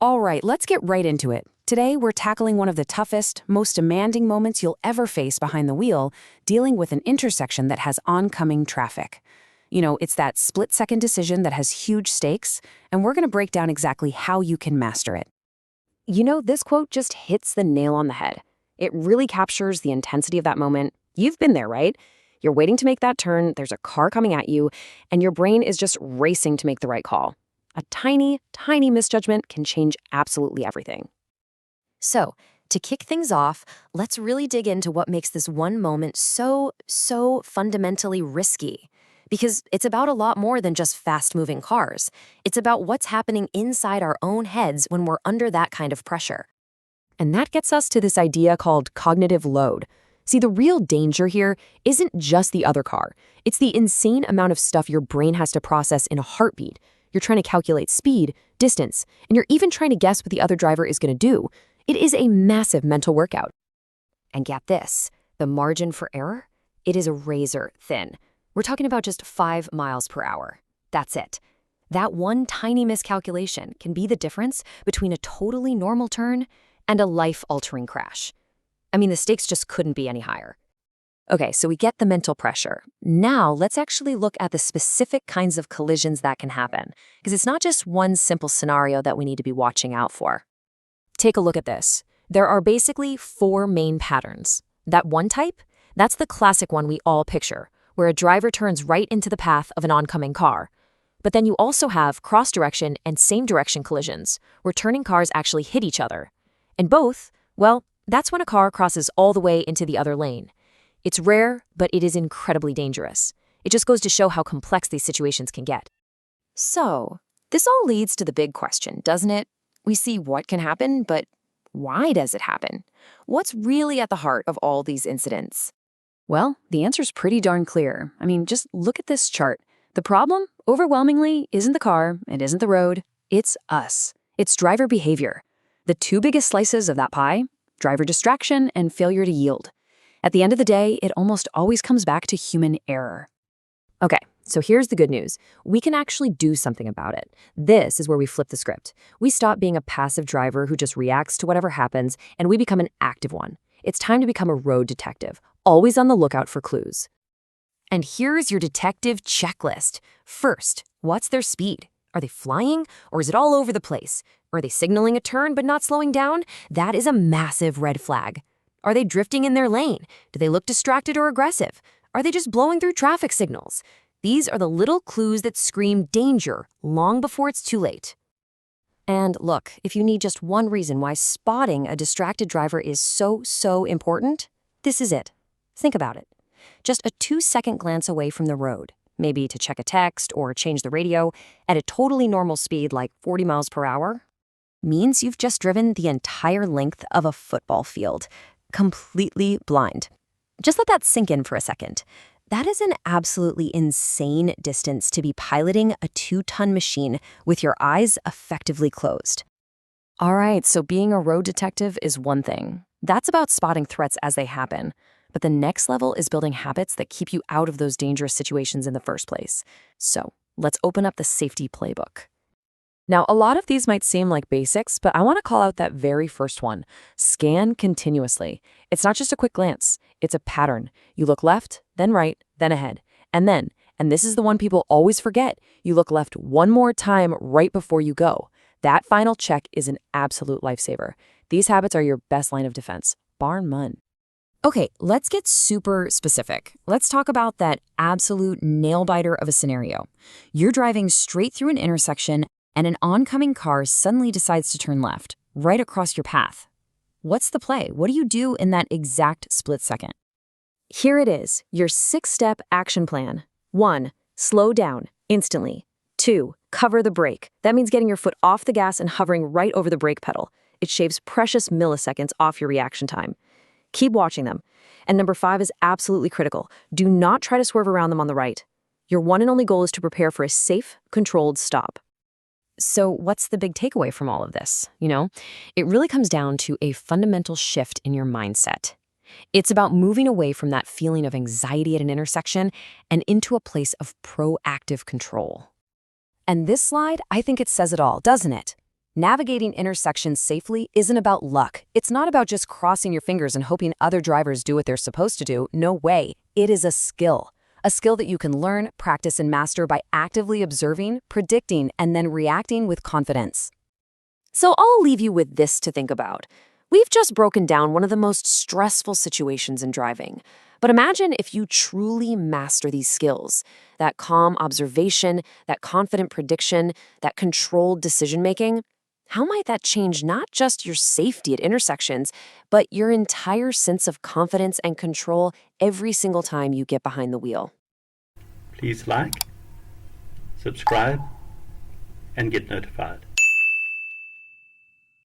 All right, let's get right into it. Today, we're tackling one of the toughest, most demanding moments you'll ever face behind the wheel, dealing with an intersection that has oncoming traffic. It's that split-second decision that has huge stakes, and we're going to break down exactly how you can master it. This quote just hits the nail on the head. It really captures the intensity of that moment. You've been there, right? You're waiting to make that turn, there's a car coming at you, and your brain is just racing to make the right call. A tiny, tiny misjudgment can change absolutely everything. So, to kick things off, let's really dig into what makes this one moment so fundamentally risky. Because it's about a lot more than just fast-moving cars. It's about what's happening inside our own heads when we're under that kind of pressure. And that gets us to this idea called cognitive load. See, the real danger here isn't just the other car. It's the insane amount of stuff your brain has to process in a heartbeat. You're trying to calculate speed, distance, and you're even trying to guess what the other driver is going to do. It is a massive mental workout. And get this, the margin for error? It is razor thin. We're talking about just 5 miles per hour. That's it. That one tiny miscalculation can be the difference between a totally normal turn and a life-altering crash. I mean, the stakes just couldn't be any higher. Okay, so we get the mental pressure. Now, let's actually look at the specific kinds of collisions that can happen, because it's not just one simple scenario that we need to be watching out for. Take a look at this. There are basically 4 main patterns. That one type, that's the classic one we all picture, where a driver turns right into the path of an oncoming car. But then you also have cross-direction and same-direction collisions, where turning cars actually hit each other. And both, well, that's when a car crosses all the way into the other lane. It's rare, but it is incredibly dangerous. It just goes to show how complex these situations can get. So, this all leads to the big question, doesn't it? We see what can happen, but why does it happen? What's really at the heart of all these incidents? Well, the answer's pretty darn clear. I mean, just look at this chart. The problem, overwhelmingly, isn't the car, it isn't the road, it's us. It's driver behavior. The 2 biggest slices of that pie, driver distraction and failure to yield. At the end of the day, it almost always comes back to human error. Okay, so here's the good news. We can actually do something about it. This is where we flip the script. We stop being a passive driver who just reacts to whatever happens, and we become an active one. It's time to become a road detective, always on the lookout for clues. And here's your detective checklist. First, what's their speed? Are they flying, or is it all over the place? Are they signaling a turn but not slowing down? That is a massive red flag. Are they drifting in their lane? Do they look distracted or aggressive? Are they just blowing through traffic signals? These are the little clues that scream danger long before it's too late. And look, if you need just one reason why spotting a distracted driver is so important, this is it. Think about it. Just a 2-second glance away from the road, maybe to check a text or change the radio at a totally normal speed like 40 miles per hour, means you've just driven the entire length of a football field, completely blind. Just let that sink in for a second. That is an absolutely insane distance to be piloting a 2-ton machine with your eyes effectively closed. All right, so being a road detective is one thing. That's about spotting threats as they happen. But the next level is building habits that keep you out of those dangerous situations in the first place. So let's open up the safety playbook. Now, a lot of these might seem like basics, but I want to call out that very first one. Scan continuously. It's not just a quick glance. It's a pattern. You look left, then right, then ahead. And this is the one people always forget, you look left one more time right before you go. That final check is an absolute lifesaver. These habits are your best line of defense, bar none. Okay, let's get super specific. Let's talk about that absolute nail-biter of a scenario. You're driving straight through an intersection and an oncoming car suddenly decides to turn left, right across your path. What's the play? What do you do in that exact split second? Here it is, your 6-step action plan. 1, slow down instantly. 2, cover the brake. That means getting your foot off the gas and hovering right over the brake pedal. It shaves precious milliseconds off your reaction time. Keep watching them. And number 5 is absolutely critical. Do not try to swerve around them on the right. Your one and only goal is to prepare for a safe, controlled stop. So what's the big takeaway from all of this? It really comes down to a fundamental shift in your mindset. It's about moving away from that feeling of anxiety at an intersection and into a place of proactive control. And this slide, I think it says it all, doesn't it? Navigating intersections safely isn't about luck. It's not about just crossing your fingers and hoping other drivers do what they're supposed to do. No way. It is a skill. A skill that you can learn, practice, and master by actively observing, predicting, and then reacting with confidence. So I'll leave you with this to think about. We've just broken down one of the most stressful situations in driving. But imagine if you truly master these skills, that calm observation, that confident prediction, that controlled decision-making. How might that change not just your safety at intersections, but your entire sense of confidence and control every single time you get behind the wheel? Please like, subscribe, and get notified.